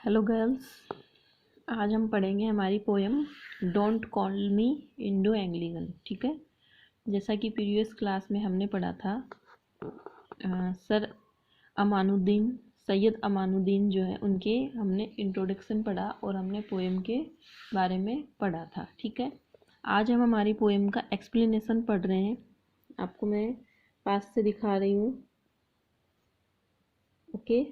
Hello girls, आज हम पढ़ेंगे हमारी poem don't call me Indo Anglican. ठीक है, जैसा कि प्रीवियस क्लास में हमने पढ़ा था, सैयद अमानुद्दीन जो है उनके हमने इंट्रोडक्शन पढ़ा और हमने पोएम के बारे में पढ़ा था। ठीक है, आज हम हमारी पोएम का एक्सप्लेनेशन पढ़ रहे हैं। आपको मैं पास से दिखा रही हूँ। ओके,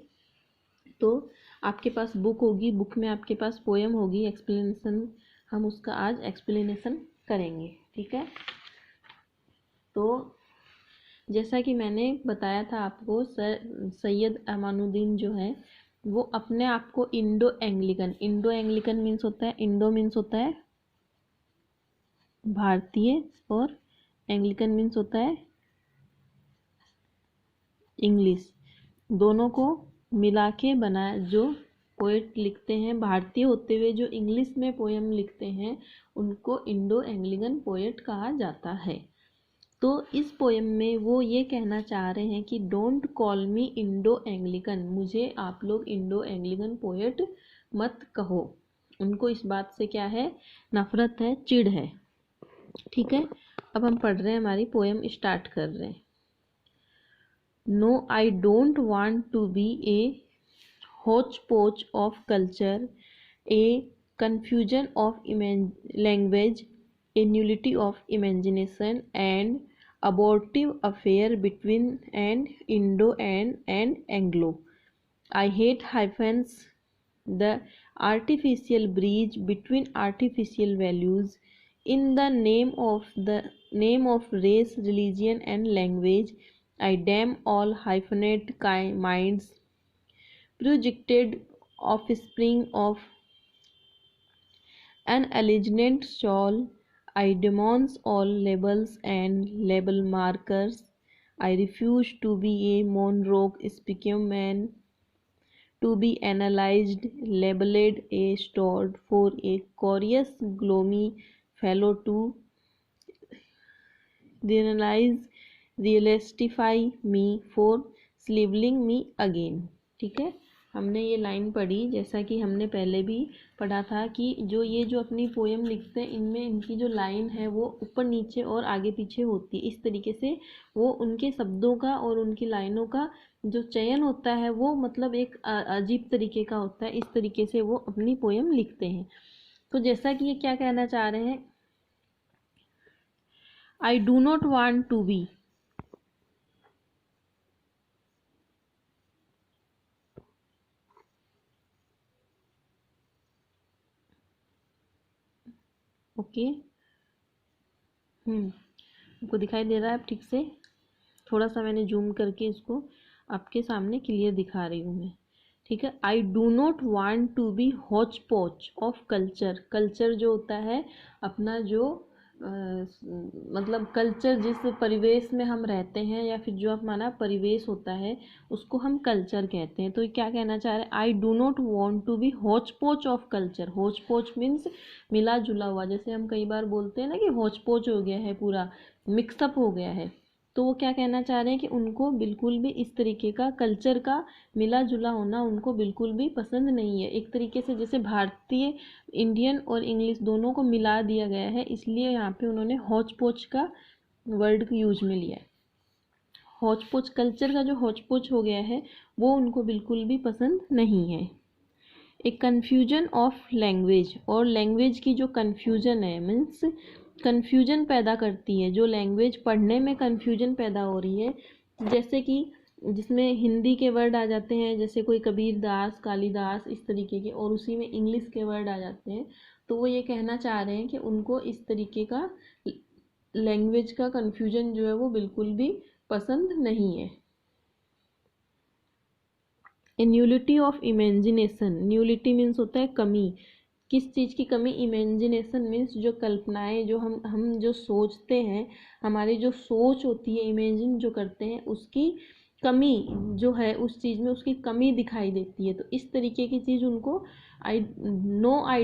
तो आपके पास बुक होगी, बुक में आपके पास पोएम होगी, एक्सप्लेनेशन हम उसका आज एक्सप्लेनेशन करेंगे। ठीक है, तो जैसा कि मैंने बताया था आपको, सैयद अमानुद्दीन जो है वो अपने आप को इंडो एंग्लिकन मीन्स होता है, इंडो मीन्स होता है भारतीय और एंग्लिकन मीन्स होता है इंग्लिश, दोनों को मिला के बनाया जो पोएट लिखते हैं, भारतीय होते हुए जो इंग्लिश में पोएम लिखते हैं उनको इंडो एंग्लिकन पोएट कहा जाता है। तो इस पोएम में वो ये कहना चाह रहे हैं कि don't call me Indo Anglican, मुझे आप लोग इंडो एंग्लिकन पोएट मत कहो। उनको इस बात से क्या है, नफरत है, चिढ़ है। ठीक है, अब हम पढ़ रहे हैं, हमारी पोएम स्टार्ट कर रहे हैं। No, I don't want to be a hodgepodge of culture, a confusion of language, a nullity of imagination, and abortive affair between an Indo and Anglo. I hate hyphens, the artificial bridge between artificial values in the name of race, religion, and language. I damn all hyphenate minds, projected offspring of an alleged soul. I denounce all labels and label markers. I refuse to be a monologue speaking man, to be analyzed, labeled, a stored for a curious, gloomy fellow to realistify me for sliveling me again। ठीक है, हमने ये line पढ़ी, जैसा कि हमने पहले भी पढ़ा था कि जो अपनी पोएम लिखते हैं इनमें इनकी जो लाइन है वो ऊपर नीचे और आगे पीछे होती है। इस तरीके से वो उनके शब्दों का और उनकी लाइनों का जो चयन होता है वो मतलब एक अजीब तरीके का होता है। इस तरीके से वो अपनी पोएम लिखते हैं। तो जैसा कि ये क्या कहना चाह रहे हैं, I do not want to be okay. आपको दिखाई दे रहा है अब ठीक से? थोड़ा सा मैंने जूम करके इसको आपके सामने क्लियर दिखा रही हूँ मैं। ठीक है, I do not want to be hotch potch of culture. Culture जो होता है अपना जो मतलब कल्चर, जिस परिवेश में हम रहते हैं या फिर जो हमारा परिवेश होता है उसको हम कल्चर कहते हैं। तो ये क्या कहना चाह रहे हैं, I do not want to be hotch potch of culture. Hotch potch means मिला जुला हुआ, जैसे हम कई बार बोलते हैं ना कि हॉच पॉच हो गया है, पूरा मिक्सअप हो गया है। तो वो क्या कहना चाह रहे हैं कि उनको बिल्कुल भी इस तरीके का कल्चर का मिला जुला होना उनको बिल्कुल भी पसंद नहीं है। एक तरीके से जैसे भारतीय, इंडियन और इंग्लिश दोनों को मिला दिया गया है, इसलिए यहाँ पे उन्होंने हौच पोच का वर्ड यूज में लिया है। हौच पोच, कल्चर का जो हौच पोच हो गया है वो उनको बिल्कुल भी पसंद नहीं है। एक कन्फ्यूजन ऑफ लैंग्वेज, और लैंग्वेज की जो कन्फ्यूजन है मीन्स कन्फ्यूजन पैदा करती है, जो लैंग्वेज पढ़ने में कन्फ्यूजन पैदा हो रही है, जैसे कि जिसमें हिंदी के वर्ड आ जाते हैं, जैसे कोई कबीर दास, कालिदास, इस तरीके के, और उसी में इंग्लिश के वर्ड आ जाते हैं। तो वो ये कहना चाह रहे हैं कि उनको इस तरीके का लैंग्वेज का कन्फ्यूजन जो है वो बिल्कुल भी पसंद नहीं है। ए न्यूलिटी ऑफ इमेजिनेशन, न्यूलिटी मीन्स होता है कमी, किस चीज़ की कमी, इमेजिनेशन मीन्स जो कल्पनाएं, जो हम जो सोचते हैं, हमारी जो सोच होती है, इमेजिन जो करते हैं, उसकी कमी जो है उस चीज़ में उसकी कमी दिखाई देती है। तो इस तरीके की चीज़ उनको I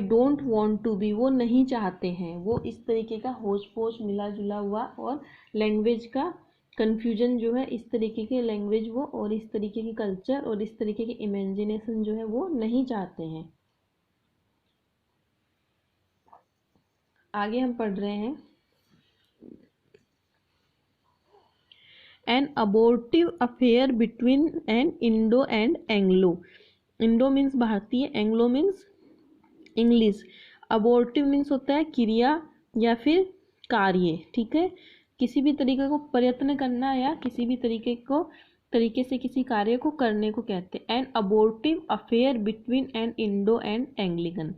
don't want to be, वो नहीं चाहते हैं, वो इस तरीके का होच पोच मिला जुला हुआ और लैंग्वेज का कन्फ्यूजन जो है, इस तरीके के लैंग्वेज वो और इस तरीके की कल्चर और इस तरीके की इमेजिनेशन जो है वो नहीं चाहते हैं। आगे हम पढ़ रहे हैं, an abortive affair between an Indo and Anglo. Indo means भारतीय, Anglo means English. Abortive means होता है क्रिया या फिर कार्य, ठीक है, किसी भी तरीके को प्रयत्न करना या किसी भी तरीके से किसी कार्य को करने को कहते हैं। An abortive affair between an Indo and Anglican,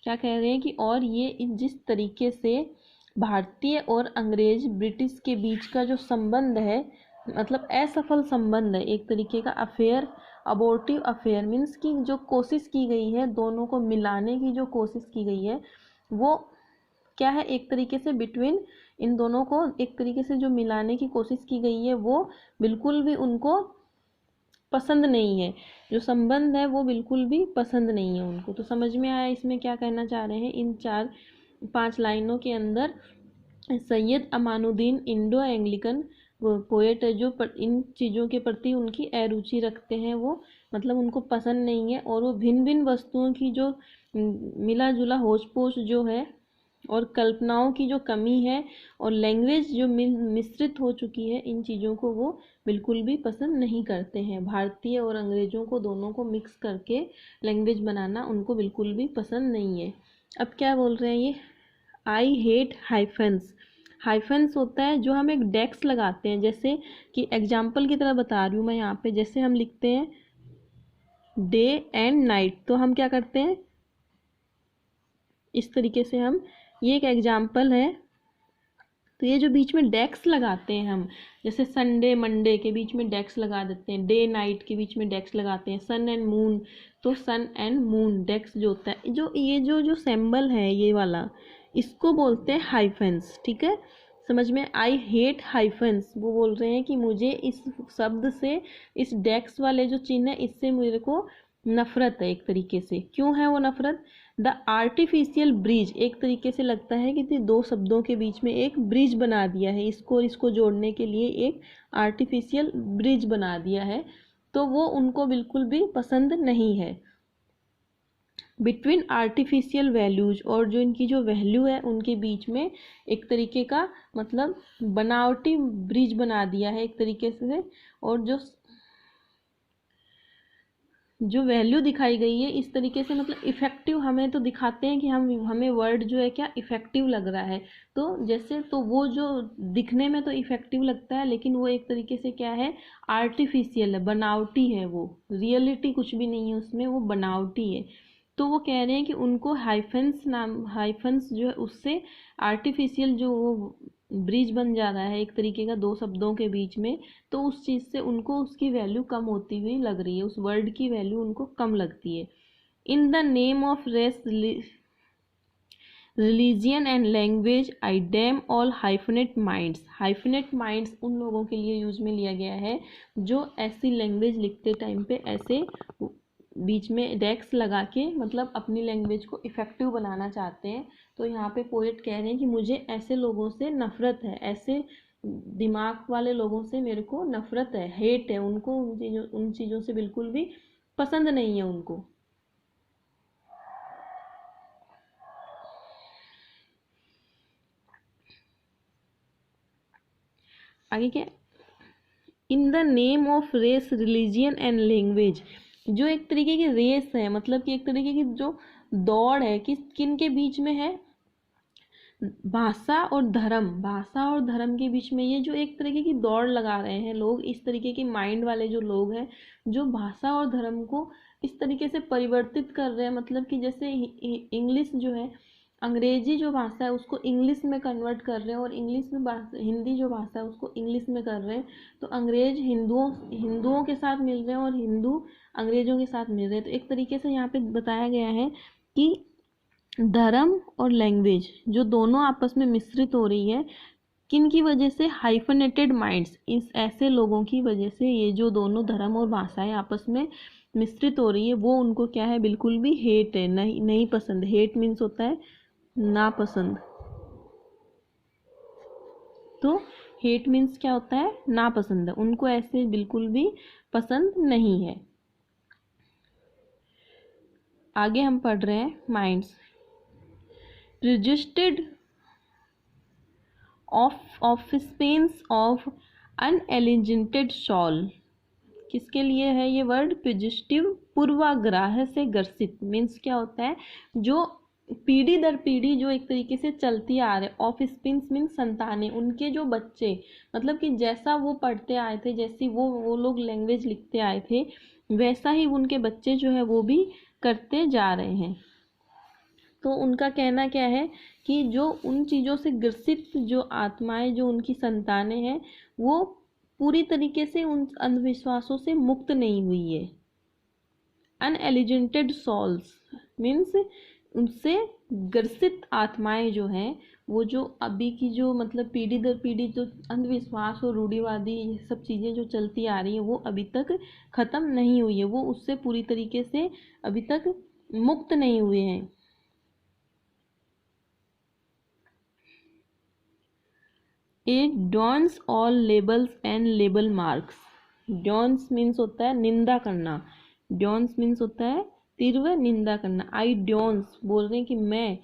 क्या कह रहे हैं कि और ये जिस तरीके से भारतीय और अंग्रेज ब्रिटिश के बीच का जो संबंध है, मतलब असफल संबंध है एक तरीके का। अफेयर, अबोर्टिव अफेयर मीन्स कि जो कोशिश की गई है, दोनों को मिलाने की जो कोशिश की गई है वो क्या है, एक तरीके से बिटवीन, इन दोनों को एक तरीके से जो मिलाने की कोशिश की गई है वो बिल्कुल भी उनको पसंद नहीं है, जो संबंध है वो बिल्कुल भी पसंद नहीं है उनको। तो समझ में आया इसमें क्या कहना चाह रहे हैं इन 4-5 लाइनों के अंदर। सैयद अमानुद्दीन इंडो एंग्लिकन पोएट है जो इन चीज़ों के प्रति उनकी अरुचि रखते हैं, वो मतलब उनको पसंद नहीं है, और वो भिन्न भिन्न वस्तुओं की जो मिला जुला होच पोच जो है और कल्पनाओं की जो कमी है और लैंग्वेज जो मिश्रित हो चुकी है, इन चीज़ों को वो बिल्कुल भी पसंद नहीं करते हैं। भारतीय और अंग्रेज़ों को दोनों को मिक्स करके लैंग्वेज बनाना उनको बिल्कुल भी पसंद नहीं है। अब क्या बोल रहे हैं ये, आई हेट हाइफेंस। हाइफेंस होता है जो हम एक डेक्स लगाते हैं, जैसे कि एग्जाम्पल की तरह बता रही हूँ मैं यहाँ पे, जैसे हम लिखते हैं डे एंड नाइट, तो हम क्या करते हैं इस तरीके से हम, ये एक एग्जाम्पल है। तो ये जो बीच में डेक्स लगाते हैं हम, जैसे संडे मंडे के बीच में डेक्स लगा देते हैं, डे नाइट के बीच में डेक्स लगाते हैं, सन एंड मून, तो सन एंड मून डेक्स जो होता है, जो ये जो सिंबल है ये वाला, इसको बोलते हैं हाइफेंस, ठीक है, समझ में। आई हेट हाइफेंस, वो बोल रहे हैं कि मुझे इस शब्द से, इस डेक्स वाले जो चिन्ह है इससे मेरे को नफरत है एक तरीके से। क्यों है वो नफरत, द आर्टिफिशियल ब्रिज, एक तरीके से लगता है कि दो शब्दों के बीच में एक ब्रिज बना दिया है, इसको और इसको जोड़ने के लिए एक आर्टिफिशियल ब्रिज बना दिया है, तो वो उनको बिल्कुल भी पसंद नहीं है। बिटवीन आर्टिफिशियल वैल्यूज, और जो इनकी जो वैल्यू है उनके बीच में एक तरीके का मतलब बनावटी ब्रिज बना दिया है एक तरीके से, और जो वैल्यू दिखाई गई है इस तरीके से, मतलब इफेक्टिव हमें तो दिखाते हैं कि हमें वर्ड जो है क्या इफेक्टिव लग रहा है, तो जैसे तो वो जो दिखने में तो इफेक्टिव लगता है लेकिन वो एक तरीके से क्या है, आर्टिफिशियल है, बनावटी है, वो रियलिटी कुछ भी नहीं है उसमें, वो बनावटी है। तो वो कह रहे हैं कि उनको हाइफेंस जो है उससे आर्टिफिशियल जो वो ब्रिज बन जा रहा है एक तरीके का दो शब्दों के बीच में, तो उस चीज़ से उनको उसकी वैल्यू कम होती हुई लग रही है, उस वर्ड की वैल्यू उनको कम लगती है। In the name of race, religion and language, I damn all hyphenate minds. Hyphenate minds उन लोगों के लिए यूज में लिया गया है जो ऐसी लैंग्वेज लिखते टाइम पे ऐसे बीच में डेक्स लगा के मतलब अपनी लैंग्वेज को इफेक्टिव बनाना चाहते हैं। तो यहाँ पे पोएट कह रहे हैं कि मुझे ऐसे लोगों से नफरत है, ऐसे दिमाग वाले लोगों से मेरे को नफरत है, हेट है उनको, उन चीज़ों से बिल्कुल भी पसंद नहीं है उनको। आगे क्या, in the name of race, religion and language, जो एक तरीके की रेस है, मतलब कि एक तरीके की जो दौड़ है, किन के बीच में है, भाषा और धर्म, भाषा और धर्म के बीच में ये जो एक तरीके की दौड़ लगा रहे हैं लोग, इस तरीके के माइंड वाले जो लोग हैं जो भाषा और धर्म को इस तरीके से परिवर्तित कर रहे हैं, मतलब कि जैसे इंग्लिश जो है, अंग्रेजी जो भाषा है उसको इंग्लिश में कन्वर्ट कर रहे हैं, और इंग्लिश में हिंदी जो भाषा है उसको इंग्लिश में कर रहे हैं। तो अंग्रेज हिंदुओं के साथ मिल रहे हैं और हिंदू अंग्रेजों के साथ मिल रहे हैं। तो एक तरीके से यहाँ पे बताया गया है कि धर्म और लैंग्वेज जो दोनों आपस में मिश्रित हो रही है, किन की वजह से, हाइफनेटेड माइंड्स, इस ऐसे लोगों की वजह से ये जो दोनों धर्म और भाषाएं आपस में मिश्रित हो रही है वो उनको क्या है, बिल्कुल भी हेट है, नहीं पसंद। हेट मीन्स होता है नापसंद, तो हेट मीन्स क्या होता है, नापसंद है, उनको ऐसे बिल्कुल भी पसंद नहीं है। आगे हम पढ़ रहे हैं minds. Prejudiced offspring of unenlightened soul. किसके लिए है ये वर्ड, प्रिजुडिस्टिव, पूर्वाग्रह से ग्रसित, मीन्स क्या होता है, जो पीढ़ी दर पीढ़ी जो एक तरीके से चलती आ रहे, ऑफ स्पिन्स मीन्स संतानें, उनके जो बच्चे, मतलब कि जैसा वो पढ़ते आए थे, जैसी वो लोग लैंग्वेज लिखते आए थे, वैसा ही उनके बच्चे जो है वो भी करते जा रहे हैं। तो उनका कहना क्या है कि जो उन चीज़ों से ग्रसित जो आत्माएं, जो उनकी संतानें हैं, वो पूरी तरीके से उन अंधविश्वासों से मुक्त नहीं हुई है। अनएलिजेंटेड सॉल्स मीन्स उनसे ग्रसित आत्माएं जो हैं, वो जो अभी की जो मतलब पीढ़ी दर पीढ़ी जो अंधविश्वास और रूढ़िवादी ये सब चीज़ें जो चलती आ रही हैं, वो अभी तक ख़त्म नहीं हुई है, वो उससे पूरी तरीके से अभी तक मुक्त नहीं हुए हैं। It dons all labels and label marks. Dons means होता है निंदा करना, dons मीन्स होता है तीव्र निंदा करना। I dons बोल रहे हैं कि मैं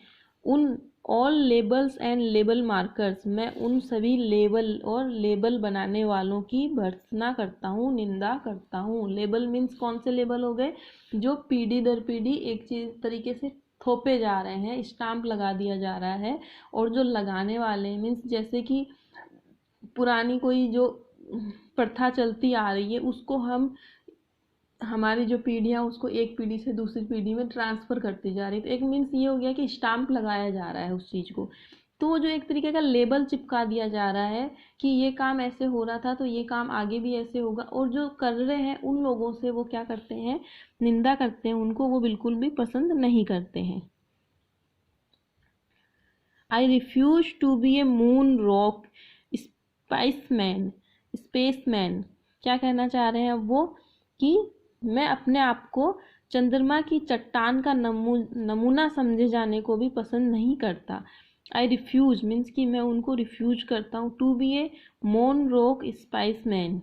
उन all labels and label markers, मैं उन सभी लेबल और लेबल बनाने वालों की भर्त्सना करता हूँ, निंदा करता हूँ। लेबल मीन्स कौन से लेबल हो गए, जो पीढ़ी दर पीढ़ी एक चीज तरीके से थोपे जा रहे हैं, स्टाम्प लगा दिया जा रहा है, और जो लगाने वाले मीन्स जैसे कि पुरानी कोई जो प्रथा चलती आ रही है, उसको हमारी जो पीढ़ियाँ उसको एक पीढ़ी से दूसरी पीढ़ी में ट्रांसफ़र करती जा रही है। तो एक मीन्स ये हो गया कि स्टाम्प लगाया जा रहा है उस चीज़ को, तो वो जो एक तरीके का लेबल चिपका दिया जा रहा है कि ये काम ऐसे हो रहा था तो ये काम आगे भी ऐसे होगा, और जो कर रहे हैं उन लोगों से वो क्या करते हैं, निंदा करते हैं, उनको वो बिल्कुल भी पसंद नहीं करते हैं। I refuse to be a moon rock spaceman. क्या कहना चाह रहे हैं वो, कि मैं अपने आप को चंद्रमा की चट्टान का नमूना समझे जाने को भी पसंद नहीं करता। आई रिफ्यूज मीन्स कि मैं उनको रिफ्यूज करता हूँ। टू बी ए मोन रॉक स्पेसमैन,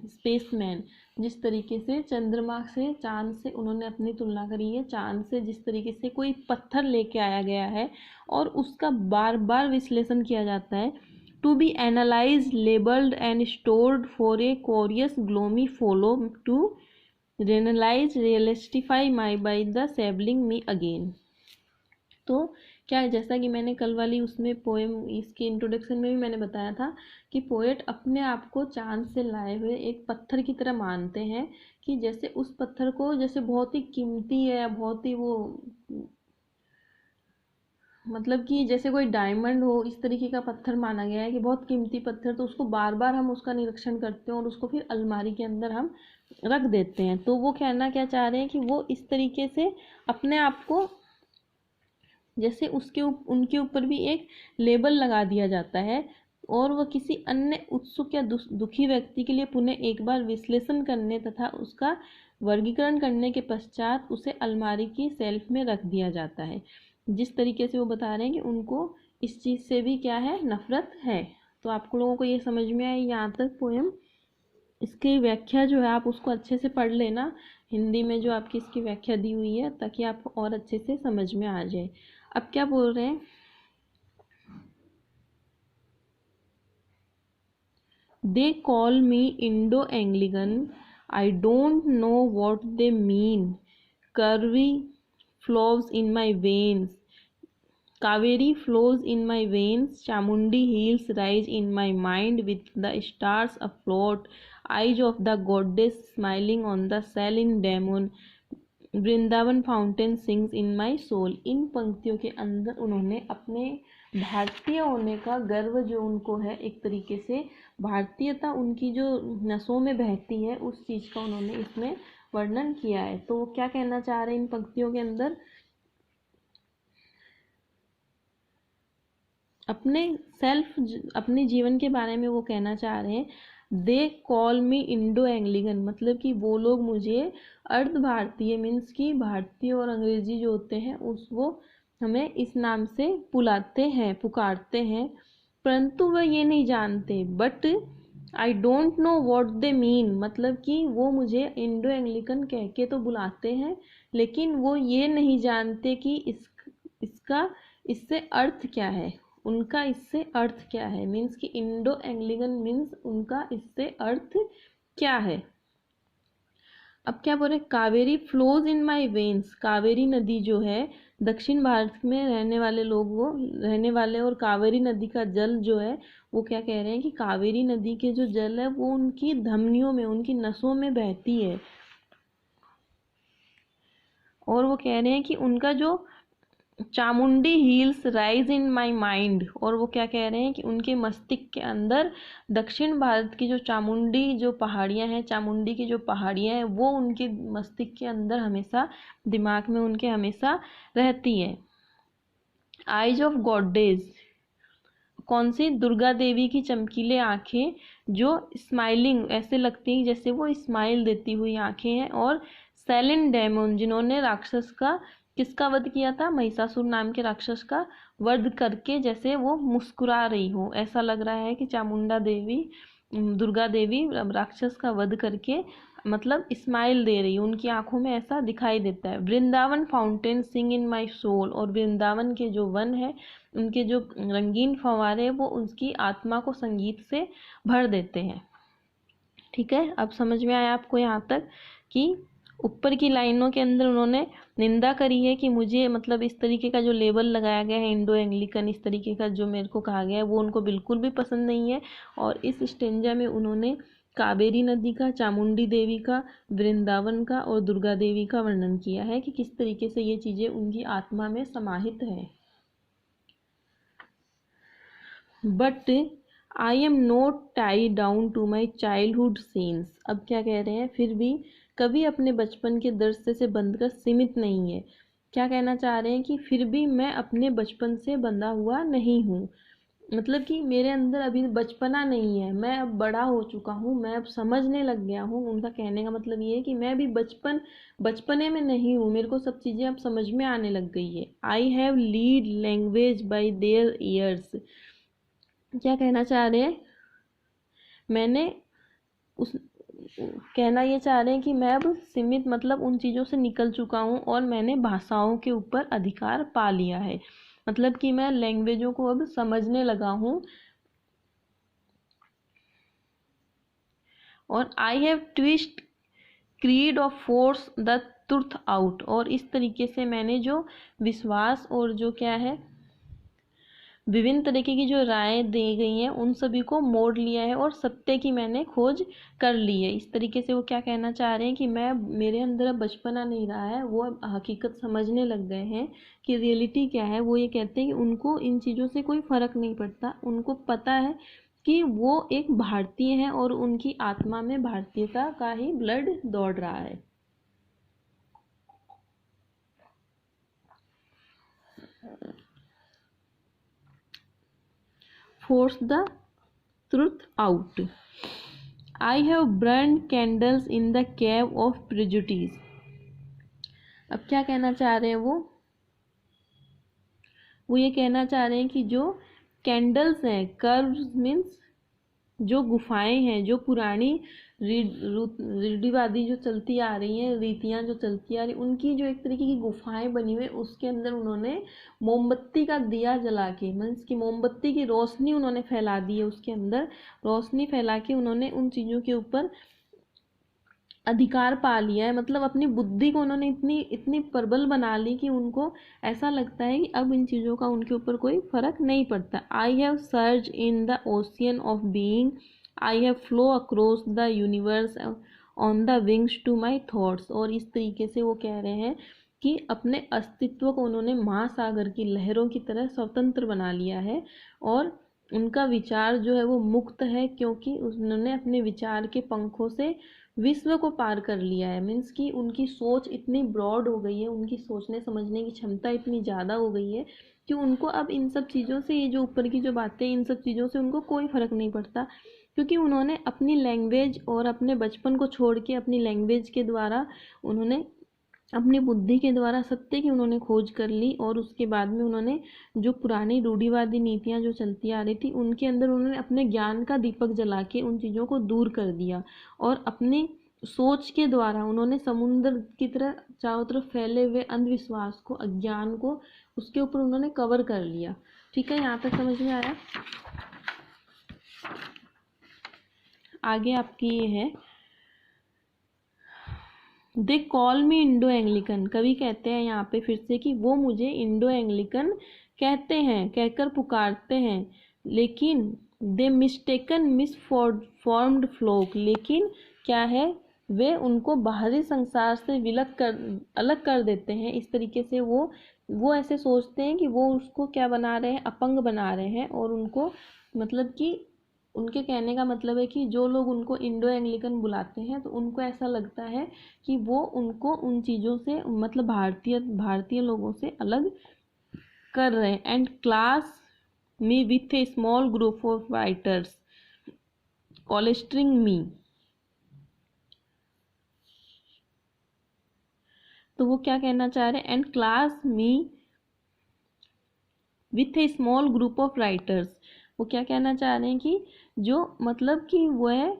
जिस तरीके से चंद्रमा से, चांद से उन्होंने अपनी तुलना करी है, चांद से जिस तरीके से कोई पत्थर लेके आया गया है और उसका बार बार विश्लेषण किया जाता है, to be analyzed, labeled and stored for a curious gloomy follow to realize, realistify my by the sabling me again। तो क्या है, जैसा कि मैंने कल वाली उसमें पोएम, इसके इंट्रोडक्शन में भी मैंने बताया था कि पोएट अपने आप को चांद से लाए हुए एक पत्थर की तरह मानते हैं, कि जैसे उस पत्थर को जैसे बहुत ही कीमती है, बहुत ही वो मतलब कि जैसे कोई डायमंड हो, इस तरीके का पत्थर माना गया है कि बहुत कीमती पत्थर, तो उसको बार बार हम उसका निरीक्षण करते हैं और उसको फिर अलमारी के अंदर हम रख देते हैं। तो वो कहना क्या चाह रहे हैं कि वो इस तरीके से अपने आप को जैसे उनके ऊपर भी एक लेबल लगा दिया जाता है, और वह किसी अन्य उत्सुक या दुखी व्यक्ति के लिए पुनः एक बार विश्लेषण करने तथा उसका वर्गीकरण करने के पश्चात उसे अलमारी की सेल्फ में रख दिया जाता है। जिस तरीके से वो बता रहे हैं कि उनको इस चीज़ से भी क्या है, नफरत है। तो आप लोगों को ये समझ में आई यहाँ तक पोएम। इसकी व्याख्या जो है आप उसको अच्छे से पढ़ लेना, हिंदी में जो आपकी इसकी व्याख्या दी हुई है, ताकि आपको और अच्छे से समझ में आ जाए। अब क्या बोल रहे हैं, they call me Indo Anglican, I don't know what they mean, Kaveri flows in my veins, Kaveri flows in my veins, Chamundi hills rise in my mind with the stars afloat, eyes of the goddess smiling on the Salin demon, Vrindavan fountain sings in my soul. इन पंक्तियों के अंदर उन्होंने अपने भारतीय होने का गर्व जो उनको है, एक तरीके से भारतीयता उनकी जो नसों में बहती है, उस चीज़ का उन्होंने इसमें वर्णन किया है। तो क्या कहना चाह रहे हैं इन पंक्तियों के अंदर, अपने जीवन के बारे में वो कहना चाह रहे हैं। They call me Indo Anglican, मतलब कि वो लोग मुझे अर्ध भारतीय मीन्स कि भारतीय और अंग्रेजी जो होते हैं वो हमें इस नाम से पुकारते हैं, परंतु वह ये नहीं जानते, but I don't know what they mean, मतलब कि वो मुझे इंडो एंग्लिकन कह के तो बुलाते हैं, लेकिन वो ये नहीं जानते कि इसका इससे अर्थ क्या है, उनका इससे अर्थ क्या है। मीन्स कि इंडो एंग्लिकन मीन्स उनका इससे अर्थ क्या है। अब क्या बोल रहे, Kaveri flows in my veins, Kaveri नदी जो है दक्षिण भारत में रहने वाले लोग, वो रहने वाले, और कावेरी नदी का जल जो है वो क्या कह रहे हैं कि कावेरी नदी के जो जल है वो उनकी धमनियों में, उनकी नसों में बहती है। और वो कह रहे हैं कि उनका जो Chamundi hills rise in my mind, और वो क्या कह रहे हैं कि उनके मस्तिष्क के अंदर दक्षिण भारत की जो चामुंडी जो पहाड़ियाँ हैं, चामुंडी की जो पहाड़ियाँ हैं वो उनके मस्तिष्क के अंदर हमेशा, दिमाग में उनके हमेशा रहती है। आइज ऑफ गॉडेज, कौन सी, दुर्गा देवी की चमकीले आंखें जो स्माइलिंग ऐसे लगती हैं जैसे वो स्माइल देती हुई आंखें हैं। और सेलिन डेमोन, जिन्होंने राक्षस का, किसका वध किया था, महिषासुर नाम के राक्षस का वध करके जैसे वो मुस्कुरा रही हो, ऐसा लग रहा है कि चामुंडा देवी, दुर्गा देवी राक्षस का वध करके मतलब स्माइल दे रही है, उनकी आंखों में ऐसा दिखाई देता है। Vrindavan fountain sing in my soul, और वृंदावन के जो वन है, उनके जो रंगीन फव्वारे वो उसकी आत्मा को संगीत से भर देते हैं। ठीक है, अब समझ में आया आपको यहाँ तक कि ऊपर की लाइनों के अंदर उन्होंने निंदा करी है कि मुझे, मतलब इस तरीके का जो लेबल लगाया गया है इंडो एंग्लिकन, इस तरीके का जो मेरे को कहा गया है वो उनको बिल्कुल भी पसंद नहीं है। और इस स्टेंजा में उन्होंने कावेरी नदी का, चामुंडी देवी का, वृंदावन का और दुर्गा देवी का वर्णन किया है कि किस तरीके से ये चीज़ें उनकी आत्मा में समाहित है। But I am not tie down to my childhood scenes, अब क्या कह रहे हैं, फिर भी कभी अपने बचपन के दृश्य से बंधकर सीमित नहीं है। क्या कहना चाह रहे हैं कि फिर भी मैं अपने बचपन से बंधा हुआ नहीं हूँ, मतलब कि मेरे अंदर अभी बचपना नहीं है, मैं अब बड़ा हो चुका हूँ, मैं अब समझने लग गया हूँ। उनका कहने का मतलब ये है कि मैं भी बचपने में नहीं हूँ, मेरे को सब चीज़ें अब समझ में आने लग गई है। I have lead language by there years, क्या कहना चाह रहे हैं, मैंने उस, कहना ये चाह रहे हैं कि मैं अब सीमित, मतलब उन चीज़ों से निकल चुका हूँ और मैंने भाषाओं के ऊपर अधिकार पा लिया है, मतलब कि मैं लैंग्वेजों को अब समझने लगा हूँ। और I have twist creed of force the truth out, और इस तरीके से मैंने जो विश्वास और जो क्या है विभिन्न तरीके की जो रायें दी गई हैं उन सभी को मोड़ लिया है और सत्य की मैंने खोज कर ली है। इस तरीके से वो क्या कहना चाह रहे हैं कि मैं, मेरे अंदर अब बचपना नहीं रहा है, वो अब हकीकत समझने लग गए हैं कि रियलिटी क्या है। वो ये कहते हैं कि उनको इन चीज़ों से कोई फ़र्क नहीं पड़ता, उनको पता है कि वो एक भारतीय हैं और उनकी आत्मा में भारतीयता का ही ब्लड दौड़ रहा है। Force the truth out, I have burned candles in the cave of prejudice. अब क्या कहना चाह रहे हैं वो ये कहना चाह रहे हैं कि जो कैंडल्स हैं, कर्व्स मीन्स जो गुफाएं हैं, जो पुरानी रूढ़िवादी जो चलती आ रही हैं, रीतियां जो चलती आ रही, उनकी जो एक तरीके की गुफाएं बनी हुई, उसके अंदर उन्होंने मोमबत्ती का दिया जला के, मीन्स की मोमबत्ती की रोशनी उन्होंने फैला दी है, उसके अंदर रोशनी फैला के उन्होंने उन चीज़ों के ऊपर अधिकार पा लिया है। मतलब अपनी बुद्धि को उन्होंने इतनी इतनी प्रबल बना ली कि उनको ऐसा लगता है कि अब इन चीज़ों का उनके ऊपर कोई फर्क नहीं पड़ता। I have search in the ocean of being, I have flow across the universe on the wings to my thoughts. और इस तरीके से वो कह रहे हैं कि अपने अस्तित्व को उन्होंने महासागर की लहरों की तरह स्वतंत्र बना लिया है और उनका विचार जो है वो मुक्त है, क्योंकि उन्होंने अपने विचार के पंखों से विश्व को पार कर लिया है। मीन्स कि उनकी सोच इतनी ब्रॉड हो गई है, उनकी सोचने समझने की क्षमता इतनी ज़्यादा हो गई है कि उनको अब इन सब चीज़ों से, ये जो ऊपर की जो बातें, इन सब चीज़ों से उनको कोई फ़र्क नहीं पड़ता, क्योंकि उन्होंने अपनी लैंग्वेज और अपने बचपन को छोड़ के अपनी लैंग्वेज के द्वारा उन्होंने अपनी बुद्धि के द्वारा सत्य की उन्होंने खोज कर ली, और उसके बाद में उन्होंने जो पुरानी रूढ़िवादी नीतियां जो चलती आ रही थी उनके अंदर उन्होंने अपने ज्ञान का दीपक जला के उन चीज़ों को दूर कर दिया, और अपनी सोच के द्वारा उन्होंने समुद्र की तरह चारों तरफ फैले हुए अंधविश्वास को, अज्ञान को, उसके ऊपर उन्होंने कवर कर लिया। ठीक है, यहाँ तक समझ में आया। आगे आपकी ये है, दे कॉल मी इंडो एंग्लिकन। कवि कहते हैं यहाँ पे फिर से कि वो मुझे इंडो एंग्लिकन कहते हैं, कहकर पुकारते हैं, लेकिन दे मिस्टेकन मिसफॉर्म्ड फ्लोक, लेकिन क्या है, वे उनको बाहरी संसार से अलग कर देते हैं। इस तरीके से वो ऐसे सोचते हैं कि वो उसको क्या बना रहे हैं, अपंग बना रहे हैं, और उनको मतलब कि उनके कहने का मतलब है कि जो लोग उनको इंडो एंग्लिकन बुलाते हैं तो उनको ऐसा लगता है कि वो उनको उन चीज़ों से, मतलब भारतीय लोगों से अलग कर रहे हैं। And class me with a small group of writers कॉलेस्ट्रिंग मी। तो वो क्या कहना चाह रहे हैं, and class me with a small group of writers. वो क्या कहना चाह रहे हैं कि जो मतलब कि वह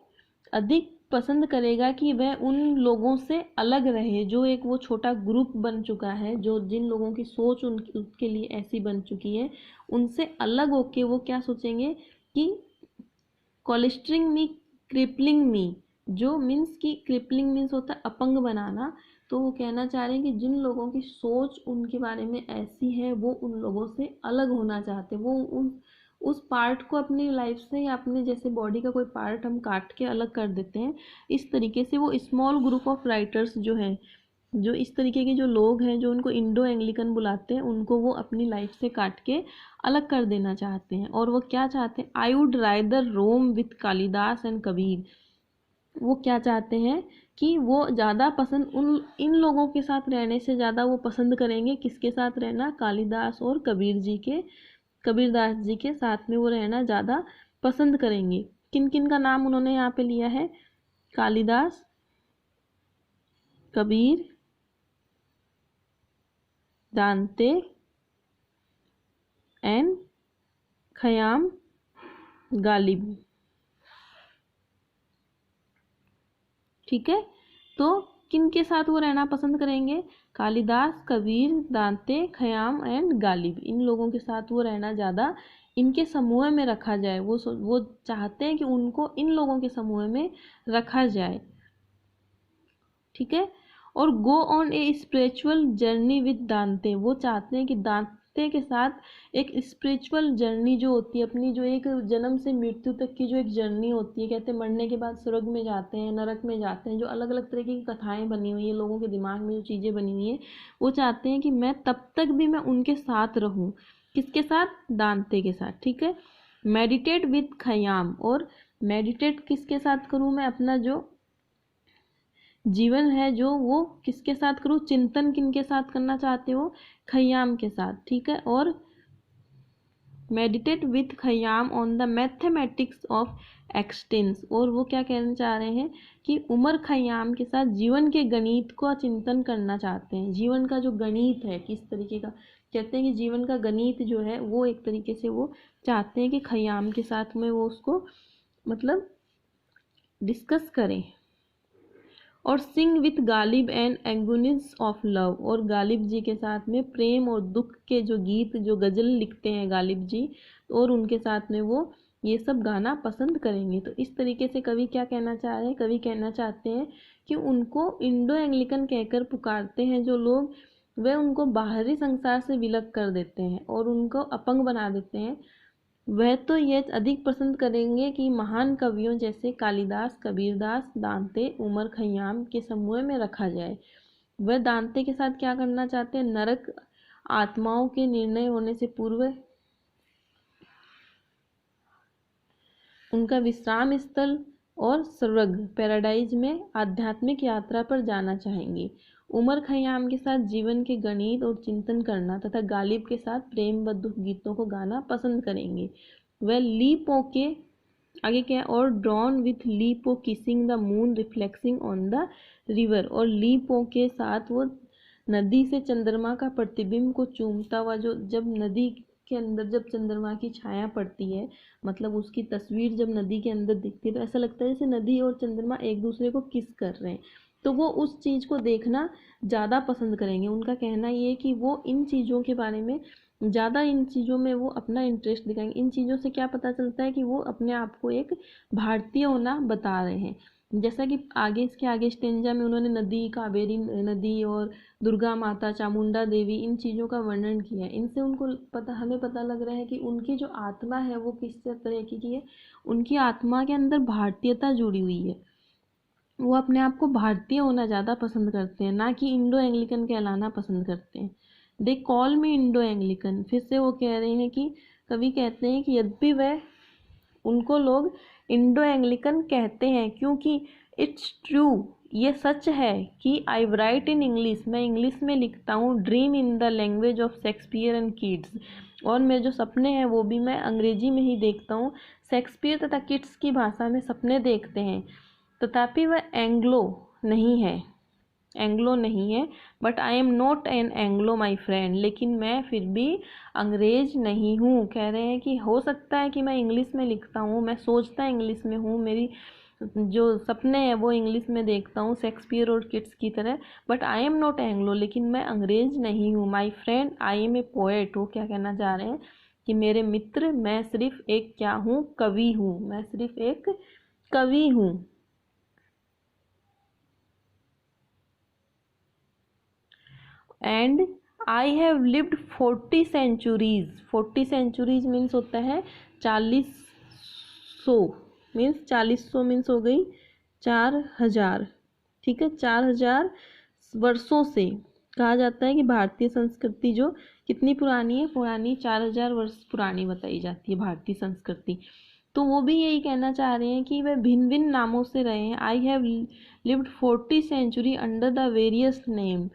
अधिक पसंद करेगा कि वह उन लोगों से अलग रहे, जो एक वो छोटा ग्रुप बन चुका है, जो जिन लोगों की सोच उनके लिए ऐसी बन चुकी है, उनसे अलग होके वो क्या सोचेंगे कि कॉलेस्ट्रिंग मी क्रिपलिंग मी, जो मीन्स कि क्रिपलिंग मीन्स होता है अपंग बनाना। तो वो कहना चाह रहे हैं कि जिन लोगों की सोच उनके बारे में ऐसी है वो उन लोगों से अलग होना चाहते हैं, वो उस पार्ट को अपनी लाइफ से या अपने जैसे बॉडी का कोई पार्ट हम काट के अलग कर देते हैं। इस तरीके से वो स्मॉल ग्रुप ऑफ राइटर्स जो हैं, जो इस तरीके के जो लोग हैं जो उनको इंडो एंग्लिकन बुलाते हैं, उनको वो अपनी लाइफ से काट के अलग कर देना चाहते हैं। और वो क्या चाहते हैं, I would rather roam with Kalidas and Kabir. वो क्या चाहते हैं कि वो ज़्यादा पसंद इन लोगों के साथ रहने से ज़्यादा वो पसंद करेंगे किसके साथ रहना, कालिदास और कबीरदास जी के साथ में वो रहना ज़्यादा पसंद करेंगे। किन किन का नाम उन्होंने यहाँ पे लिया है, कालिदास, कबीर, दांते एंड खयाम, गालिब। ठीक है, तो किन के साथ वो रहना पसंद करेंगे, कालिदास, कबीर, दांते, खयाम एंड गालिब। इन लोगों के साथ वो रहना ज़्यादा, इनके समूह में रखा जाए। वो चाहते हैं कि उनको इन लोगों के समूह में रखा जाए। ठीक है, और go on a spiritual journey with दांते। वो चाहते हैं कि दांते के साथ एक स्पिरिचुअल जर्नी जो होती है अपनी, जो एक जन्म से मृत्यु तक की जो एक जर्नी होती है, कहते हैं मरने के बाद स्वर्ग में जाते हैं, नरक में जाते हैं, जो अलग अलग तरह की कथाएं बनी हुई है लोगों के दिमाग में, जो चीज़ें बनी हुई हैं, वो चाहते हैं कि मैं तब तक भी मैं उनके साथ रहूं। किसके साथ, दांते के साथ। ठीक है, मेडिटेट विद खयाम। और मेडिटेट किसके साथ करूं मैं, अपना जो जीवन है जो वो किसके साथ करूँ, चिंतन किनके साथ करना चाहते हो, खयाम के साथ। ठीक है, और meditate with Khayyam on the mathematics of expanse. और वो क्या कहना चाह रहे हैं कि उमर खयाम के साथ जीवन के गणित को चिंतन करना चाहते हैं। जीवन का जो गणित है किस तरीके का, कहते हैं कि जीवन का गणित जो है वो एक तरीके से वो चाहते हैं कि खयाम के साथ में वो उसको मतलब डिस्कस करें। और sing with Ghalib and anguish of love. और गालिब जी के साथ में प्रेम और दुख के जो गीत, जो गज़ल लिखते हैं गालिब जी, और उनके साथ में वो ये सब गाना पसंद करेंगे। तो इस तरीके से कवि क्या कहना चाह रहे हैं, कवि कहना चाहते हैं कि उनको इंडो एंग्लिकन कहकर पुकारते हैं जो लोग, वे उनको बाहरी संसार से विलग कर देते हैं और उनको अपंग बना देते हैं। वह तो ये अधिक पसंद करेंगे कि महान कवियों जैसे कालिदास, कबीरदास, दांते, उमर खयाम के समूह में रखा जाए। वह दांते के साथ क्या करना चाहते हैं, नरक आत्माओं के निर्णय होने से पूर्व उनका विश्राम स्थल और स्वर्ग पैराडाइज में आध्यात्मिक यात्रा पर जाना चाहेंगे। उमर खयाम के साथ जीवन के गणित और चिंतन करना तथा गालिब के साथ प्रेम व दुख गीतों को गाना पसंद करेंगे। वह लीपो के आगे क्या है, और drawn with Li Po kissing the moon reflecting on the river. और लीपो के साथ वो नदी से चंद्रमा का प्रतिबिंब को चूमता हुआ, जो जब नदी के अंदर जब चंद्रमा की छाया पड़ती है, मतलब उसकी तस्वीर जब नदी के अंदर दिखती है, तो ऐसा लगता है जैसे नदी और चंद्रमा एक दूसरे को किस कर रहे हैं। तो वो उस चीज़ को देखना ज़्यादा पसंद करेंगे। उनका कहना ये है कि वो इन चीज़ों के बारे में ज़्यादा, इन चीज़ों में वो अपना इंटरेस्ट दिखाएंगे। इन चीज़ों से क्या पता चलता है कि वो अपने आप को एक भारतीय होना बता रहे हैं। जैसा कि आगे, इसके आगे स्टेंजा में उन्होंने नदी, कावेरी नदी और दुर्गा माता, चामुंडा देवी, इन चीज़ों का वर्णन किया है। इनसे उनको पता, हमें पता लग रहा है कि उनकी जो आत्मा है वो किस तरह की है। उनकी आत्मा के अंदर भारतीयता जुड़ी हुई है। वो अपने आप को भारतीय होना ज़्यादा पसंद करते हैं, ना कि इंडो एंग्लिकन कहलाना पसंद करते हैं। They call me Indo Anglican. फिर से वो कह रहे हैं कि, कवि कहते हैं कि यद्यपि वह, उनको लोग इंडो एंग्लिकन कहते हैं क्योंकि इट्स ट्रू, ये सच है कि आई राइट इन इंग्लिश, मैं इंग्लिश में लिखता हूँ, dream in the language of Shakespeare and kids, और मेरे जो सपने हैं वो भी मैं अंग्रेजी में ही देखता हूँ। शेक्सपियर तथा किड्स की भाषा में सपने देखते हैं। तथापि वह एंग्लो नहीं है, एंग्लो नहीं है। But I am not an Anglo my friend, लेकिन मैं फिर भी अंग्रेज नहीं हूँ। कह रहे हैं कि हो सकता है कि मैं इंग्लिश में लिखता हूँ, मैं सोचता इंग्लिश में हूँ, मेरी जो सपने हैं वो इंग्लिश में देखता हूँ शेक्सपियर और किड्स की तरह, but I am not Anglo, लेकिन मैं अंग्रेज नहीं हूँ। My friend I am a poet. वो क्या कहना चाह रहे हैं कि मेरे मित्र, मैं सिर्फ एक क्या हूँ, कवि हूँ, मैं सिर्फ एक कवि हूँ। And I have lived 40 centuries. 40 centuries means होता है 4000 मीन्स 4000 मीन्स हो गई 4000, ठीक है। 4000 वर्षों से कहा जाता है कि भारतीय संस्कृति जो कितनी पुरानी है, पुरानी 4000 वर्ष पुरानी बताई जाती है भारतीय संस्कृति। तो वो भी यही कहना चाह रहे हैं कि वह भिन्न भिन्न नामों से रहे हैं। I have lived 40 century under the various name,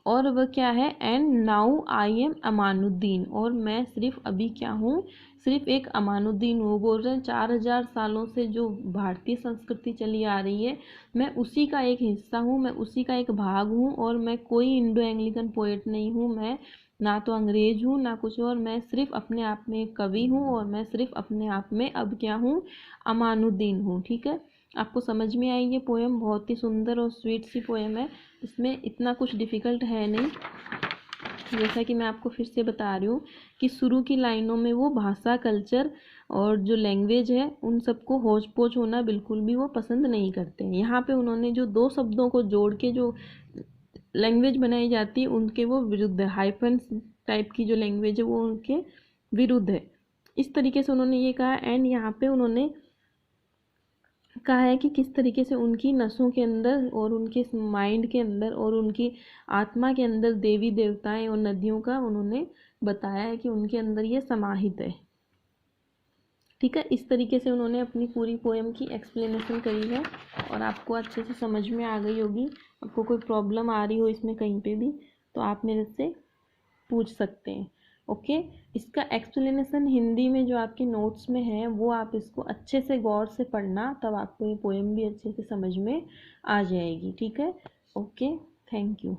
और वह क्या है, and now I am Amanuddin, और मैं सिर्फ अभी क्या हूँ, सिर्फ एक अमानुद्दीन हूँ। बोल रहे हैं 4000 सालों से जो भारतीय संस्कृति चली आ रही है, मैं उसी का एक हिस्सा हूँ, मैं उसी का एक भाग हूँ, और मैं कोई इंडो एंग्लिकन पोएट नहीं हूँ, मैं ना तो अंग्रेज हूँ ना कुछ और, मैं सिर्फ अपने आप में एक कवि हूँ, और मैं सिर्फ अपने आप में अब क्या हूँ, अमानुद्दीन हूँ। ठीक है, आपको समझ में आई ये पोएम? बहुत ही सुंदर और स्वीट सी पोएम है, इसमें इतना कुछ डिफ़िकल्ट है नहीं। जैसा कि मैं आपको फिर से बता रही हूँ कि शुरू की लाइनों में वो भाषा, कल्चर और जो लैंग्वेज है उन सबको होच पोच होना बिल्कुल भी वो पसंद नहीं करते हैं। यहाँ पे उन्होंने जो दो शब्दों को जोड़ के जो लैंग्वेज बनाई जाती है उनके वो विरुद्ध है। हाइफन टाइप की जो लैंग्वेज है वो उनके विरुद्ध है। इस तरीके से उन्होंने ये कहा। एंड यहाँ पे उन्होंने कहा है कि किस तरीके से उनकी नसों के अंदर और उनके माइंड के अंदर और उनकी आत्मा के अंदर देवी देवताएं और नदियों का उन्होंने बताया है कि उनके अंदर ये समाहित है। ठीक है, इस तरीके से उन्होंने अपनी पूरी पोएम की एक्सप्लेनेशन करी है और आपको अच्छे से समझ में आ गई होगी। आपको कोई प्रॉब्लम आ रही हो इसमें कहीं पे भी तो आप मेरे से पूछ सकते हैं। ओके, इसका एक्सप्लेनेशन हिंदी में जो आपके नोट्स में है वो आप इसको अच्छे से गौर से पढ़ना, तब आपको ये पोएम भी अच्छे से समझ में आ जाएगी। ठीक है, ओके, थैंक यू।